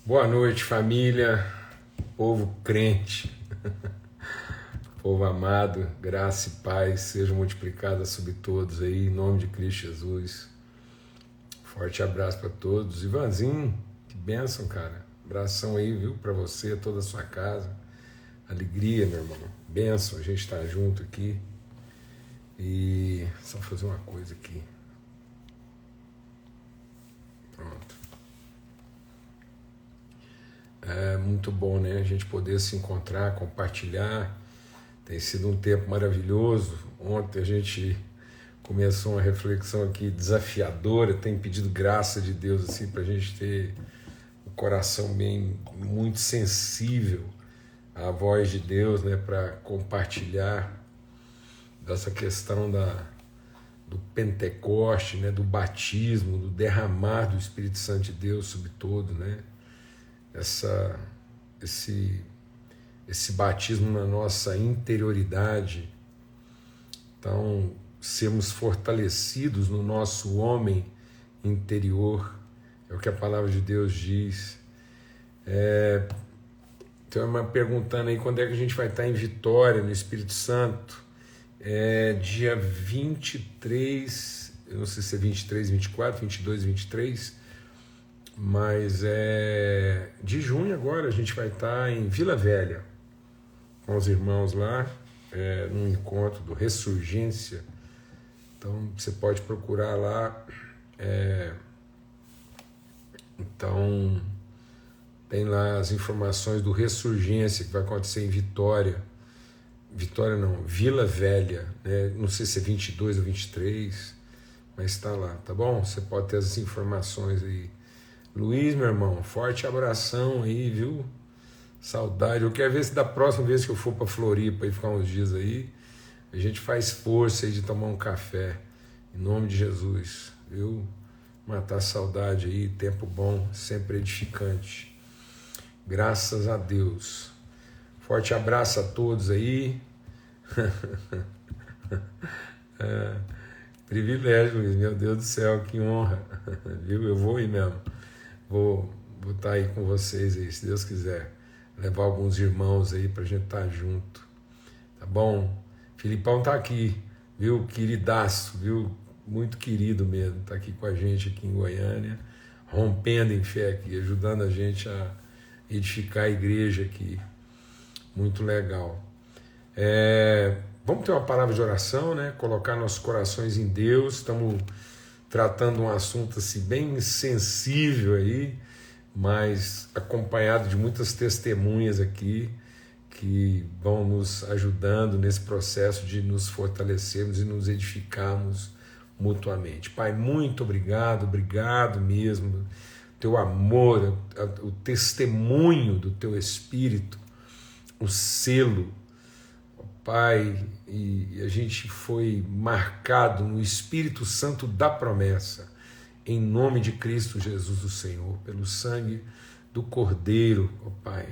Boa noite, família, povo crente, povo amado, graça e paz sejam multiplicadas sobre todos aí, em nome de Cristo Jesus. Forte abraço para todos. Ivanzinho, que bênção, cara. Abração aí, viu, para você, toda a sua casa. Alegria, meu irmão. Bênção, a gente tá junto aqui. E só fazer uma coisa aqui. Pronto. É muito bom, né? A gente poder se encontrar, compartilhar. Tem sido um tempo maravilhoso. Ontem a gente começou uma reflexão aqui desafiadora. Tem pedido graça de Deus assim para a gente ter o coração bem muito sensível à voz de Deus, né? Para compartilhar dessa questão do Pentecoste, né? Do batismo, do derramar do Espírito Santo de Deus sobre todo, né? Esse batismo na nossa interioridade, então sermos fortalecidos no nosso homem interior, é o que a palavra de Deus diz. Então, perguntando aí quando é que a gente vai estar em Vitória, no Espírito Santo. Dia 23, eu não sei se é 23, 24, 22, 23, mas de junho agora a gente vai estar em Vila Velha, com os irmãos lá, num encontro do Ressurgência. Então você pode procurar lá. Então tem lá as informações do Ressurgência, que vai acontecer em Vitória. Vitória não, Vila Velha, né? Não sei se é 22 ou 23, mas está lá, tá bom? Você pode ter as informações aí. Luiz, meu irmão, forte abração aí, viu? Saudade. Eu quero ver se da próxima vez que eu for para Floripa e ficar uns dias aí, a gente faz força aí de tomar um café, em nome de Jesus, viu? Matar a saudade aí, tempo bom, sempre edificante. Graças a Deus. Forte abraço a todos aí. Privilégio, Luiz, meu Deus do céu, que honra. Viu? Eu vou ir mesmo. Vou estar aí com vocês aí, se Deus quiser. Levar alguns irmãos aí pra gente estar junto. Tá bom? Filipão tá aqui, viu? Queridaço, viu? Muito querido mesmo. Tá aqui com a gente aqui em Goiânia, rompendo em fé aqui, ajudando a gente a edificar a igreja aqui. Muito legal. Vamos ter uma palavra de oração, né? Colocar nossos corações em Deus. Estamos tratando um assunto assim, bem sensível aí, mas acompanhado de muitas testemunhas aqui que vão nos ajudando nesse processo de nos fortalecermos e nos edificarmos mutuamente. Pai, muito obrigado, obrigado mesmo. Teu amor, o testemunho do teu Espírito, o selo, Pai, e a gente foi marcado no Espírito Santo da promessa, em nome de Cristo Jesus o Senhor, pelo sangue do Cordeiro, ó Pai.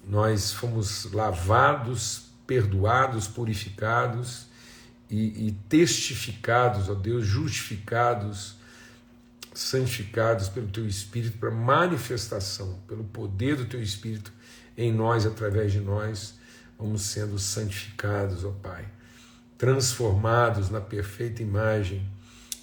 Nós fomos lavados, perdoados, purificados e testificados, ó Deus, justificados, santificados pelo Teu Espírito para manifestação, pelo poder do Teu Espírito em nós, através de nós, vamos sendo santificados, ó Pai, transformados na perfeita imagem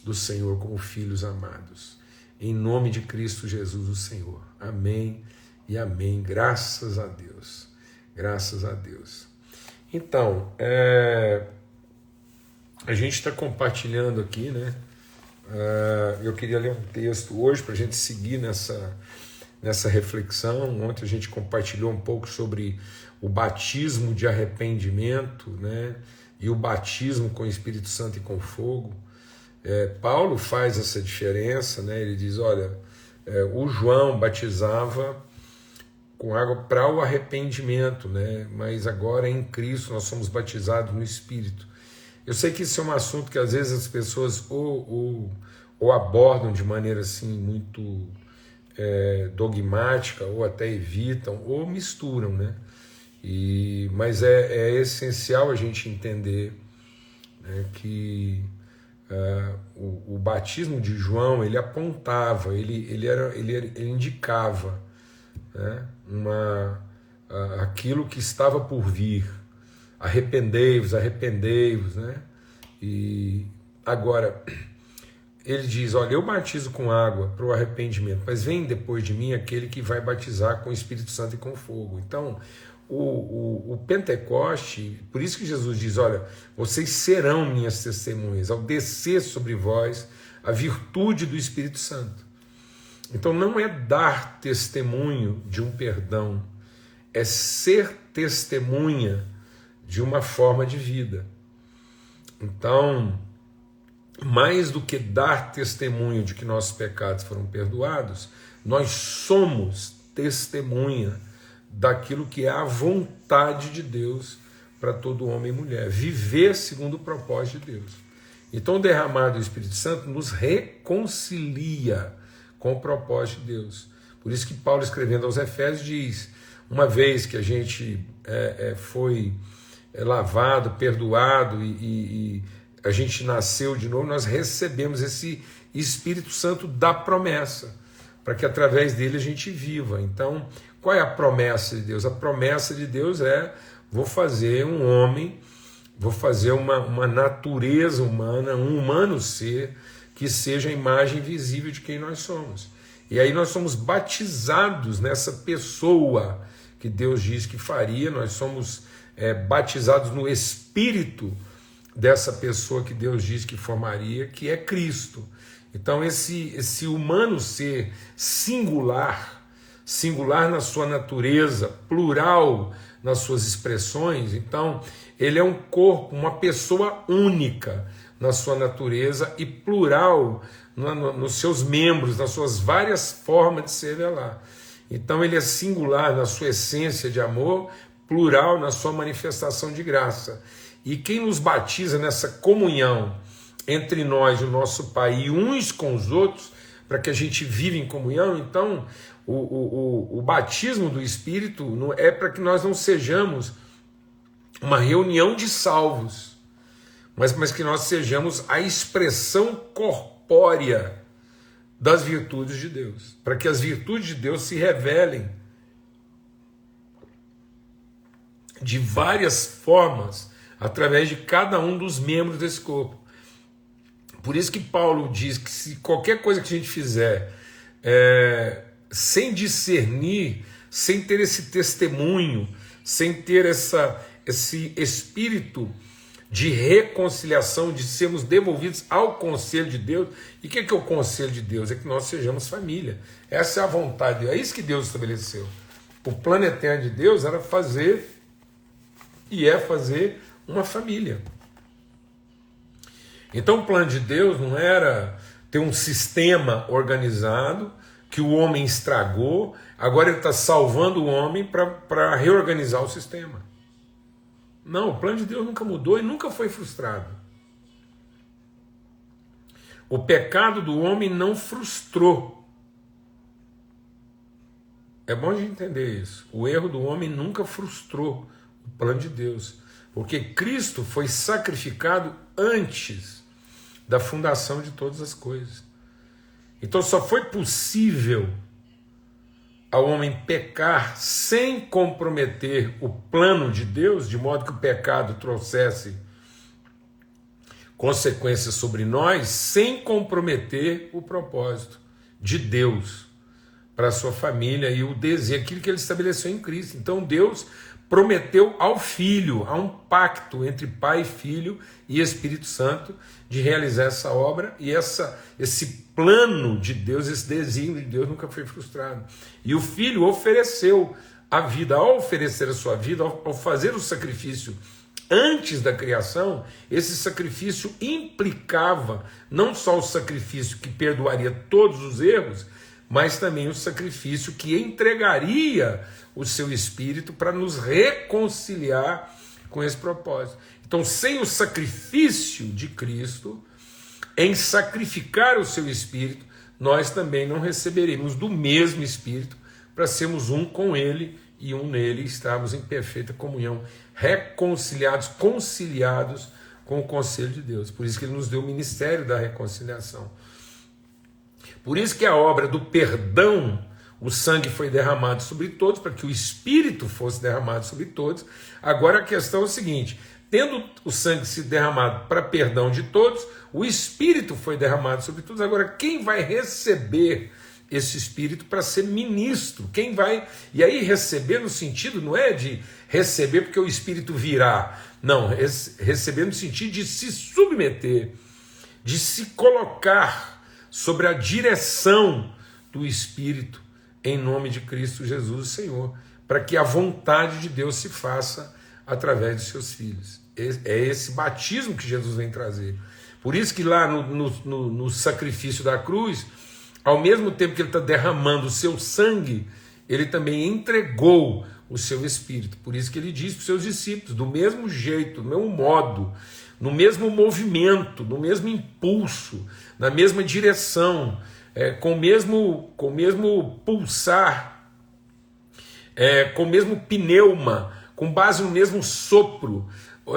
do Senhor como filhos amados. Em nome de Cristo Jesus, o Senhor. Amém e amém. Graças a Deus. Graças a Deus. Então, a gente está compartilhando aqui, né? Eu queria ler um texto hoje para a gente seguir nessa reflexão. Ontem a gente compartilhou um pouco sobre o batismo de arrependimento, né? E o batismo com o Espírito Santo e com fogo. Paulo faz essa diferença, né? Ele diz, olha, o João batizava com água para o arrependimento, né? Mas agora em Cristo nós somos batizados no Espírito. Eu sei que isso é um assunto que às vezes as pessoas ou abordam de maneira assim muito dogmática, ou até evitam, ou misturam, né? Mas é essencial a gente entender, né, que o batismo de João, ele apontava, ele indicava né? Aquilo que estava por vir. Arrependei-vos, arrependei-vos, né? E agora, ele diz, olha, eu batizo com água para o arrependimento, mas vem depois de mim aquele que vai batizar com o Espírito Santo e com fogo. Então, o Pentecoste, por isso que Jesus diz, olha, vocês serão minhas testemunhas, ao descer sobre vós a virtude do Espírito Santo. Então não é dar testemunho de um perdão, é ser testemunha de uma forma de vida. Então, mais do que dar testemunho de que nossos pecados foram perdoados, nós somos testemunha daquilo que é a vontade de Deus para todo homem e mulher, viver segundo o propósito de Deus. Então o derramar do Espírito Santo nos reconcilia com o propósito de Deus. Por isso que Paulo, escrevendo aos Efésios, diz, uma vez que a gente foi lavado, perdoado e a gente nasceu de novo, nós recebemos esse Espírito Santo da promessa, para que através dele a gente viva. Então, qual é a promessa de Deus? A promessa de Deus é, vou fazer um homem, vou fazer uma natureza humana, um humano ser, que seja a imagem visível de quem nós somos. E aí nós somos batizados nessa pessoa que Deus diz que faria, nós somos batizados no Espírito dessa pessoa que Deus diz que formaria, que é Cristo. Então esse humano ser singular na sua natureza, plural nas suas expressões, então ele é um corpo, uma pessoa única na sua natureza e plural nos seus membros, nas suas várias formas de se revelar. Então ele é singular na sua essência de amor, plural na sua manifestação de graça. E quem nos batiza nessa comunhão entre nós e o nosso Pai e uns com os outros, para que a gente viva em comunhão, então o batismo do Espírito é para que nós não sejamos uma reunião de salvos, mas que nós sejamos a expressão corpórea das virtudes de Deus, para que as virtudes de Deus se revelem de várias formas através de cada um dos membros desse corpo. Por isso que Paulo diz que se qualquer coisa que a gente fizer sem discernir, sem ter esse testemunho, sem ter esse espírito de reconciliação, de sermos devolvidos ao conselho de Deus. E o que é o conselho de Deus? É que nós sejamos família. Essa é a vontade, é isso que Deus estabeleceu. O plano eterno de Deus era fazer e é fazer uma família. Então o plano de Deus não era ter um sistema organizado que o homem estragou, agora ele está salvando o homem para reorganizar o sistema. Não, o plano de Deus nunca mudou e nunca foi frustrado. O pecado do homem não frustrou. É bom a gente entender isso. O erro do homem nunca frustrou o plano de Deus, porque Cristo foi sacrificado antes da fundação de todas as coisas. Então só foi possível ao homem pecar sem comprometer o plano de Deus, de modo que o pecado trouxesse consequências sobre nós, sem comprometer o propósito de Deus para a sua família e o desejo, aquilo que ele estabeleceu em Cristo. Então Deus prometeu ao Filho, há um pacto entre Pai, Filho e Espírito Santo de realizar essa obra, e esse plano de Deus, esse desígnio de Deus nunca foi frustrado. E o Filho ofereceu a vida. Ao oferecer a sua vida, ao fazer o sacrifício antes da criação, esse sacrifício implicava não só o sacrifício que perdoaria todos os erros, mas também o sacrifício que entregaria o seu Espírito para nos reconciliar com esse propósito. Então, sem o sacrifício de Cristo, em sacrificar o seu Espírito, nós também não receberemos do mesmo Espírito para sermos um com Ele e um nele, estarmos em perfeita comunhão, reconciliados, conciliados com o conselho de Deus. Por isso que Ele nos deu o ministério da reconciliação. Por isso que a obra do perdão, o sangue foi derramado sobre todos, para que o Espírito fosse derramado sobre todos. Agora a questão é o seguinte: tendo o sangue sido derramado para perdão de todos, o Espírito foi derramado sobre todos. Agora, quem vai receber esse Espírito para ser ministro? Quem vai? E aí receber no sentido não é de receber porque o Espírito virá. Não, receber no sentido de se submeter, de se colocar sobre a direção do Espírito, em nome de Cristo Jesus, o Senhor, para que a vontade de Deus se faça através de seus filhos. É esse batismo que Jesus vem trazer. Por isso que lá no sacrifício da cruz, ao mesmo tempo que ele está derramando o seu sangue, ele também entregou o seu Espírito. Por isso que ele diz para os seus discípulos, do mesmo jeito, do mesmo modo, no mesmo movimento, no mesmo impulso, na mesma direção, com o mesmo pulsar, com o mesmo pneuma, com base no mesmo sopro,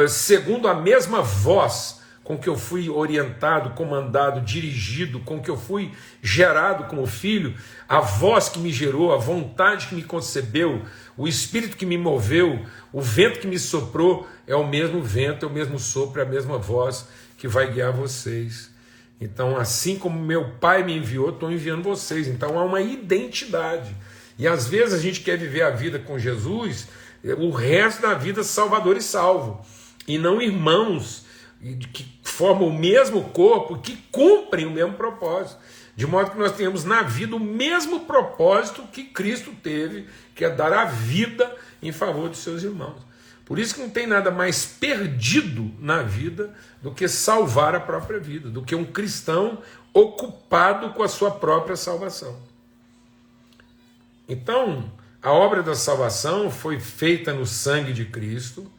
segundo a mesma voz com que eu fui orientado, comandado, dirigido, com que eu fui gerado como filho, a voz que me gerou, a vontade que me concebeu, o Espírito que me moveu, o vento que me soprou, é o mesmo vento, é o mesmo sopro, é a mesma voz que vai guiar vocês. Então, assim como meu Pai me enviou, estou enviando vocês. Então há uma identidade. E às vezes a gente quer viver a vida com Jesus, o resto da vida salvador e salvo, e não irmãos que formam o mesmo corpo, que cumprem o mesmo propósito, de modo que nós tenhamos na vida o mesmo propósito que Cristo teve, que é dar a vida em favor dos seus irmãos. Por isso que não tem nada mais perdido na vida do que salvar a própria vida, do que um cristão ocupado com a sua própria salvação. Então, a obra da salvação foi feita no sangue de Cristo,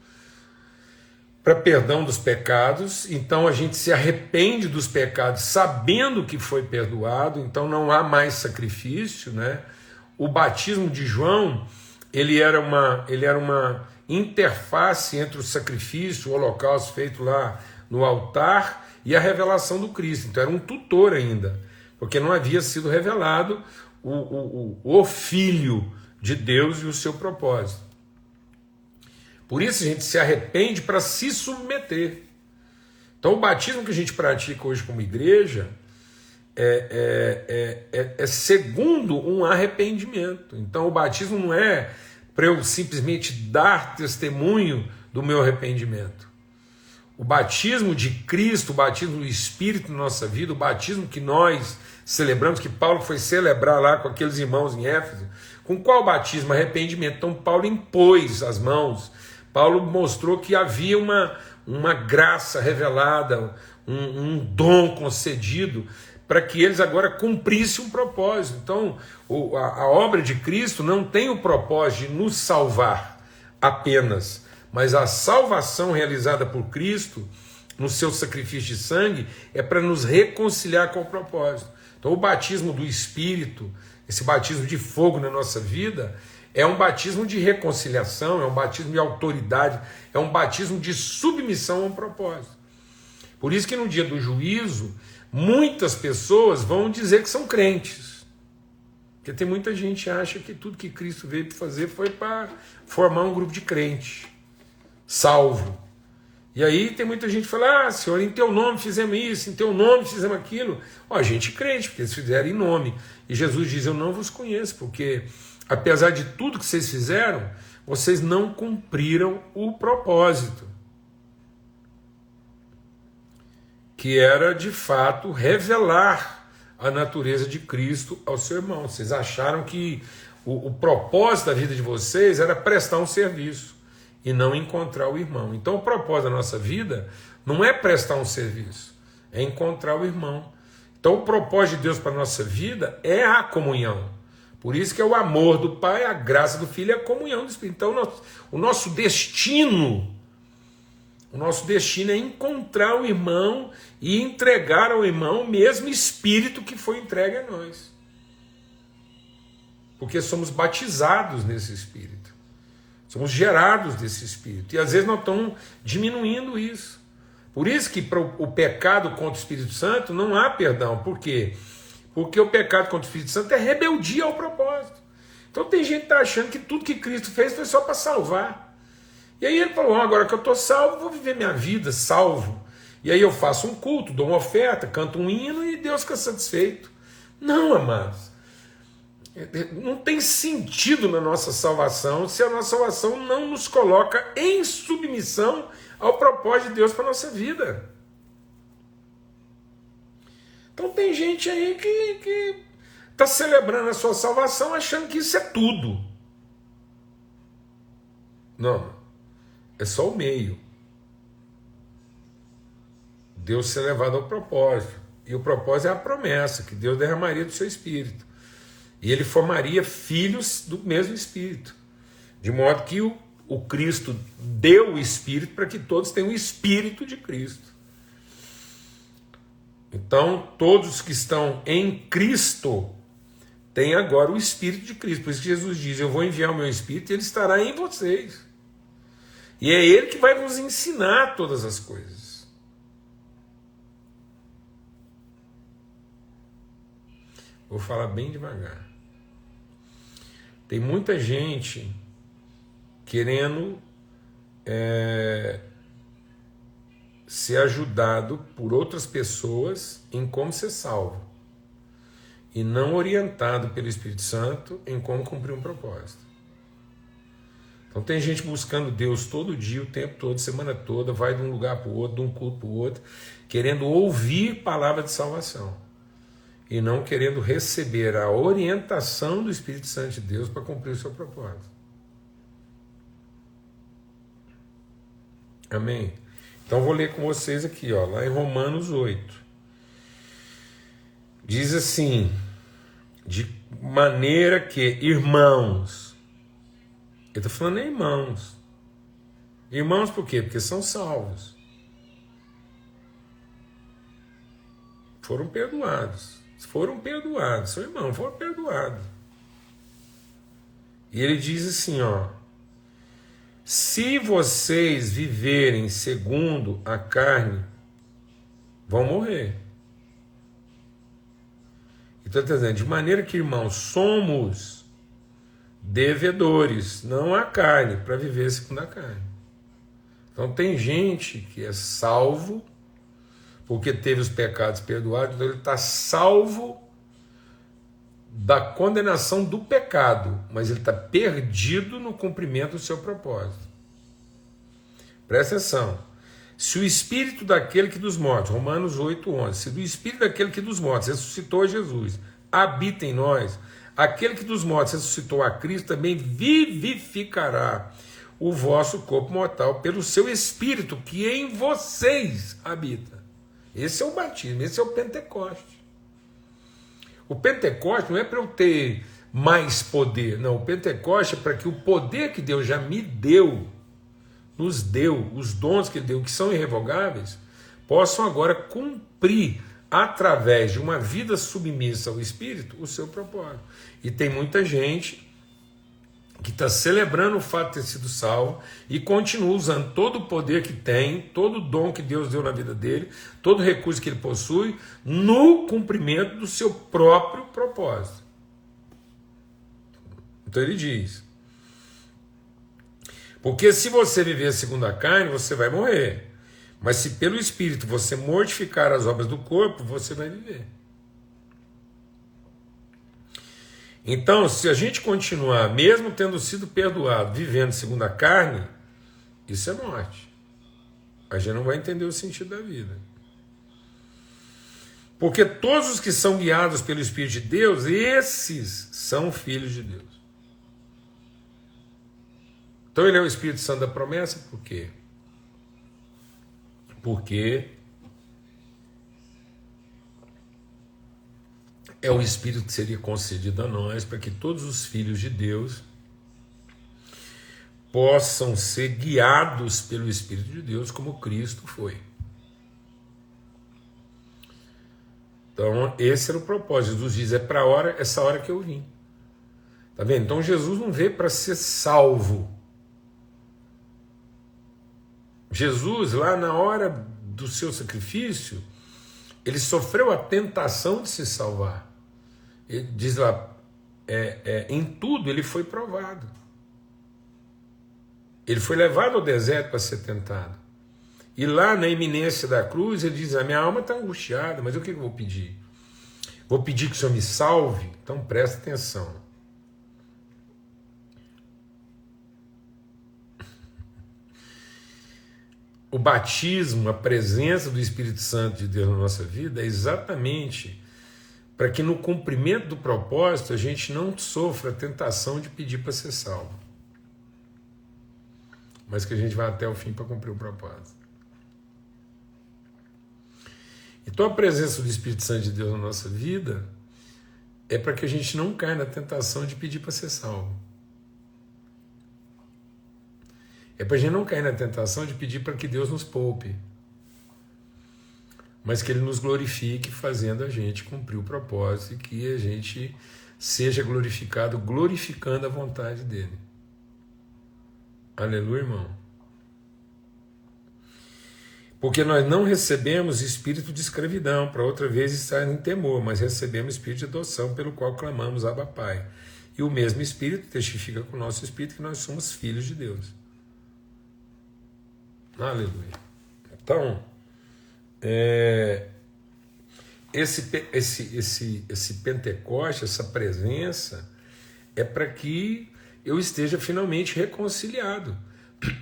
para perdão dos pecados. Então a gente se arrepende dos pecados sabendo que foi perdoado, então não há mais sacrifício, né? O batismo de João, ele era uma interface entre o sacrifício, o holocausto feito lá no altar e a revelação do Cristo. Então era um tutor ainda, porque não havia sido revelado o Filho de Deus e o seu propósito. Por isso a gente se arrepende para se submeter. Então o batismo que a gente pratica hoje como igreja é segundo um arrependimento. Então o batismo não é para eu simplesmente dar testemunho do meu arrependimento. O batismo de Cristo, o batismo do Espírito na nossa vida, o batismo que nós celebramos, que Paulo foi celebrar lá com aqueles irmãos em Éfeso, com qual batismo? Arrependimento. Então Paulo impôs as mãos, Paulo mostrou que havia uma graça revelada, um dom concedido, para que eles agora cumprissem um propósito. Então, a obra de Cristo não tem o propósito de nos salvar apenas, mas a salvação realizada por Cristo, no seu sacrifício de sangue, é para nos reconciliar com o propósito. Então, o batismo do Espírito, esse batismo de fogo na nossa vida, é um batismo de reconciliação, é um batismo de autoridade, é um batismo de submissão a um propósito. Por isso que no dia do juízo, muitas pessoas vão dizer que são crentes. Porque tem muita gente que acha que tudo que Cristo veio para fazer foi para formar um grupo de crente, salvo. E aí tem muita gente que fala, Senhor, em teu nome fizemos isso, em teu nome fizemos aquilo. A gente crente, porque eles fizeram em nome. E Jesus diz, eu não vos conheço, porque apesar de tudo que vocês fizeram, vocês não cumpriram o propósito, que era de fato revelar a natureza de Cristo ao seu irmão. Vocês acharam que o propósito da vida de vocês era prestar um serviço e não encontrar o irmão. Então o propósito da nossa vida não é prestar um serviço, é encontrar o irmão. Então o propósito de Deus para a nossa vida é a comunhão. Por isso que é o amor do Pai, a graça do Filho e a comunhão do Espírito. Então o nosso destino é encontrar o irmão e entregar ao irmão o mesmo Espírito que foi entregue a nós. Porque somos batizados nesse Espírito. Somos gerados desse Espírito. E às vezes nós estamos diminuindo isso. Por isso que para o pecado contra o Espírito Santo não há perdão. Por quê? Porque o pecado contra o Espírito Santo é rebeldia ao propósito. Então tem gente que está achando que tudo que Cristo fez foi só para salvar. E aí ele falou, agora que eu estou salvo, vou viver minha vida salvo. E aí eu faço um culto, dou uma oferta, canto um hino e Deus fica satisfeito. Não, amados. Não tem sentido na nossa salvação se a nossa salvação não nos coloca em submissão ao propósito de Deus para a nossa vida. Então tem gente aí que está celebrando a sua salvação achando que isso é tudo. Não, é só o meio. Deus ser levado ao propósito. E o propósito é a promessa, que Deus derramaria do seu Espírito. E ele formaria filhos do mesmo Espírito. De modo que o Cristo deu o Espírito para que todos tenham o Espírito de Cristo. Então, todos que estão em Cristo têm agora o Espírito de Cristo. Por isso que Jesus diz, eu vou enviar o meu Espírito e ele estará em vocês. E é ele que vai vos ensinar todas as coisas. Vou falar bem devagar. Tem muita gente querendo ser ajudado por outras pessoas em como ser salvo. E não orientado pelo Espírito Santo em como cumprir um propósito. Então tem gente buscando Deus todo dia, o tempo todo, semana toda, vai de um lugar para o outro, de um culto para o outro, querendo ouvir palavra de salvação. E não querendo receber a orientação do Espírito Santo de Deus para cumprir o seu propósito. Amém? Então vou ler com vocês aqui, lá em Romanos 8. Diz assim, de maneira que, irmãos, ele está falando irmãos. Irmãos por quê? Porque são salvos. Foram perdoados. Foram perdoados, são irmãos, foram perdoados. E ele diz assim, se vocês viverem segundo a carne, vão morrer. Então está dizendo, de maneira que, irmãos, somos devedores, não a carne, para viver segundo a carne. Então tem gente que é salvo porque teve os pecados perdoados, então ele está salvo da condenação do pecado, mas ele está perdido no cumprimento do seu propósito. Presta atenção. Se o Espírito daquele que dos mortos, Romanos 8:11, se do Espírito daquele que dos mortos ressuscitou a Jesus, habita em nós, aquele que dos mortos ressuscitou a Cristo também vivificará o vosso corpo mortal pelo seu Espírito que em vocês habita. Esse é o batismo, esse é o Pentecoste. O Pentecoste não é para eu ter mais poder, não. O Pentecoste é para que o poder que Deus já me deu, nos deu, os dons que Ele deu, que são irrevogáveis, possam agora cumprir, através de uma vida submissa ao Espírito, o seu propósito. E tem muita gente que está celebrando o fato de ter sido salvo e continua usando todo o poder que tem, todo o dom que Deus deu na vida dele, todo o recurso que ele possui, no cumprimento do seu próprio propósito. Então ele diz, porque se você viver segundo a carne, você vai morrer, mas se pelo Espírito você mortificar as obras do corpo, você vai viver. Então, se a gente continuar, mesmo tendo sido perdoado, vivendo segundo a carne, isso é morte. A gente não vai entender o sentido da vida. Porque todos os que são guiados pelo Espírito de Deus, esses são filhos de Deus. Então ele é o Espírito Santo da promessa, por quê? Porque é o Espírito que seria concedido a nós para que todos os filhos de Deus possam ser guiados pelo Espírito de Deus como Cristo foi. Então esse era o propósito. Jesus diz, é para essa hora que eu vim. Tá vendo? Então Jesus não veio para ser salvo. Jesus, lá na hora do seu sacrifício, ele sofreu a tentação de se salvar. Ele diz lá, em tudo ele foi provado. Ele foi levado ao deserto para ser tentado. E lá na iminência da cruz ele diz, a minha alma está angustiada, mas o que eu vou pedir? Vou pedir que o Senhor me salve? Então presta atenção. O batismo, a presença do Espírito Santo de Deus na nossa vida é exatamente para que no cumprimento do propósito a gente não sofra a tentação de pedir para ser salvo, mas que a gente vá até o fim para cumprir o propósito. Então a presença do Espírito Santo de Deus na nossa vida é para que a gente não caia na tentação de pedir para ser salvo. É para a gente não cair na tentação de pedir para que Deus nos poupe, mas que Ele nos glorifique fazendo a gente cumprir o propósito e que a gente seja glorificado, glorificando a vontade dEle. Aleluia, irmão. Porque nós não recebemos espírito de escravidão, para outra vez estar em temor, mas recebemos espírito de adoção, pelo qual clamamos Abba Pai. E o mesmo Espírito testifica com o nosso espírito que nós somos filhos de Deus. Aleluia. Então, esse Pentecoste, essa presença, é para que eu esteja finalmente reconciliado.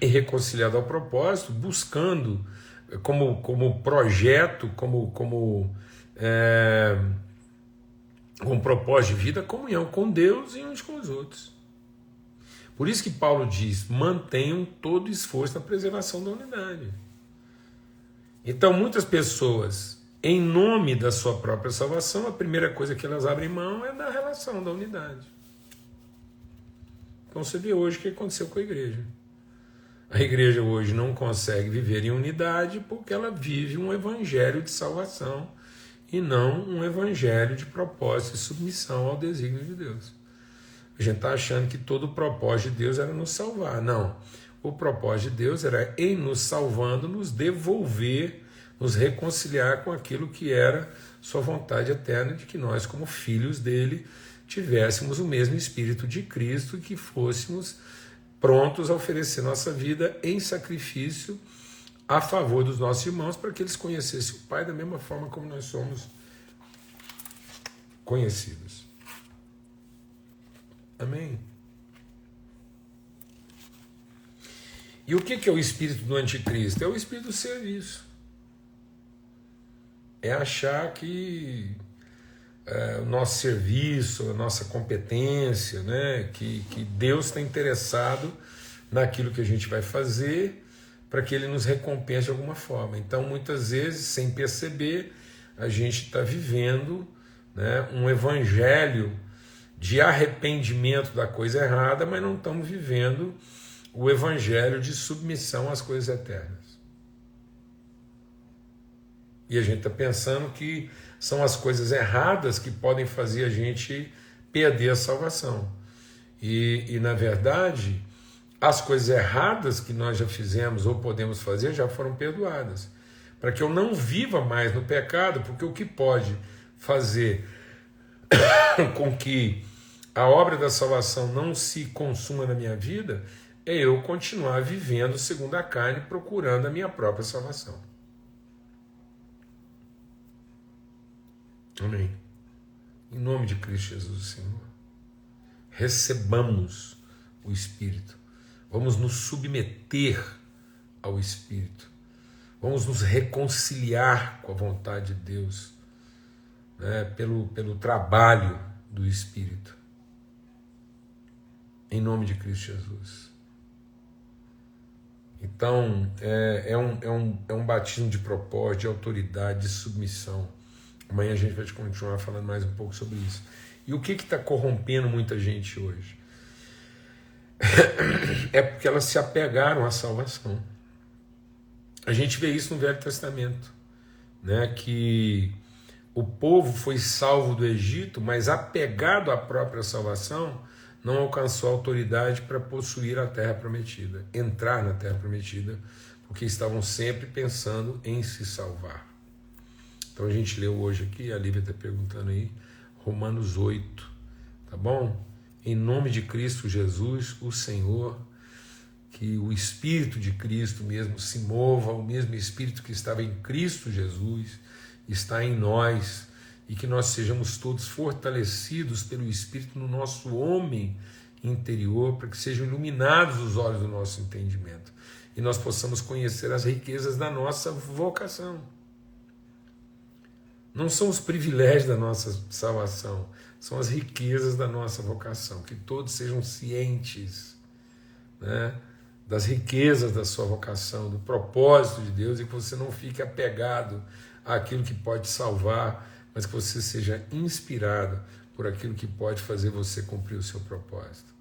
E reconciliado ao propósito, buscando como projeto, como propósito de vida, comunhão com Deus e uns com os outros. Por isso que Paulo diz, mantenham todo o esforço na preservação da unidade. Então muitas pessoas, em nome da sua própria salvação, a primeira coisa que elas abrem mão é da relação, da unidade. Então você vê hoje o que aconteceu com a igreja. A igreja hoje não consegue viver em unidade porque ela vive um evangelho de salvação e não um evangelho de propósito e submissão ao desígnio de Deus. A gente está achando que todo o propósito de Deus era nos salvar. Não. O propósito de Deus era, em nos salvando, nos devolver, nos reconciliar com aquilo que era sua vontade eterna, de que nós, como filhos dele, tivéssemos o mesmo Espírito de Cristo, que fôssemos prontos a oferecer nossa vida em sacrifício a favor dos nossos irmãos, para que eles conhecessem o Pai da mesma forma como nós somos conhecidos. Amém? E o que é o espírito do anticristo? É o espírito do serviço. É achar que o nosso serviço, a nossa competência, né, que Deus está interessado naquilo que a gente vai fazer para que Ele nos recompense de alguma forma. Então, muitas vezes, sem perceber, a gente está vivendo, né, um evangelho de arrependimento da coisa errada, mas não estamos vivendo o evangelho de submissão às coisas eternas. E a gente está pensando que são as coisas erradas que podem fazer a gente perder a salvação. E na verdade, as coisas erradas que nós já fizemos ou podemos fazer já foram perdoadas. Para que eu não viva mais no pecado, porque o que pode fazer com que a obra da salvação não se consuma na minha vida é eu continuar vivendo segundo a carne, procurando a minha própria salvação. Amém. Em nome de Cristo Jesus, Senhor. Recebamos o Espírito. Vamos nos submeter ao Espírito. Vamos nos reconciliar com a vontade de Deus, né, pelo trabalho do Espírito. Em nome de Cristo Jesus. Então, é um batismo de propósito, de autoridade, de submissão. Amanhã a gente vai continuar falando mais um pouco sobre isso. E o que está corrompendo muita gente hoje? É porque elas se apegaram à salvação. A gente vê isso no Velho Testamento, né? Que o povo foi salvo do Egito, mas apegado à própria salvação, não alcançou autoridade para possuir a terra prometida, entrar na terra prometida, porque estavam sempre pensando em se salvar. Então a gente leu hoje aqui, a Lívia está perguntando aí, Romanos 8, tá bom? Em nome de Cristo Jesus, o Senhor, que o Espírito de Cristo mesmo se mova, o mesmo Espírito que estava em Cristo Jesus está em nós, e que nós sejamos todos fortalecidos pelo Espírito no nosso homem interior, para que sejam iluminados os olhos do nosso entendimento e nós possamos conhecer as riquezas da nossa vocação. Não são os privilégios da nossa salvação, são as riquezas da nossa vocação. Que todos sejam cientes, né, das riquezas da sua vocação, do propósito de Deus, e que você não fique apegado àquilo que pode salvar, mas que você seja inspirado por aquilo que pode fazer você cumprir o seu propósito.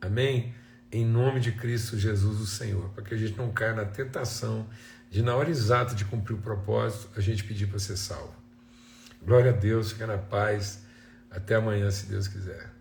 Amém? Em nome de Cristo Jesus, o Senhor, para que a gente não caia na tentação de, na hora exata de cumprir o propósito, a gente pedir para ser salvo. Glória a Deus, fica na paz. Até amanhã, se Deus quiser.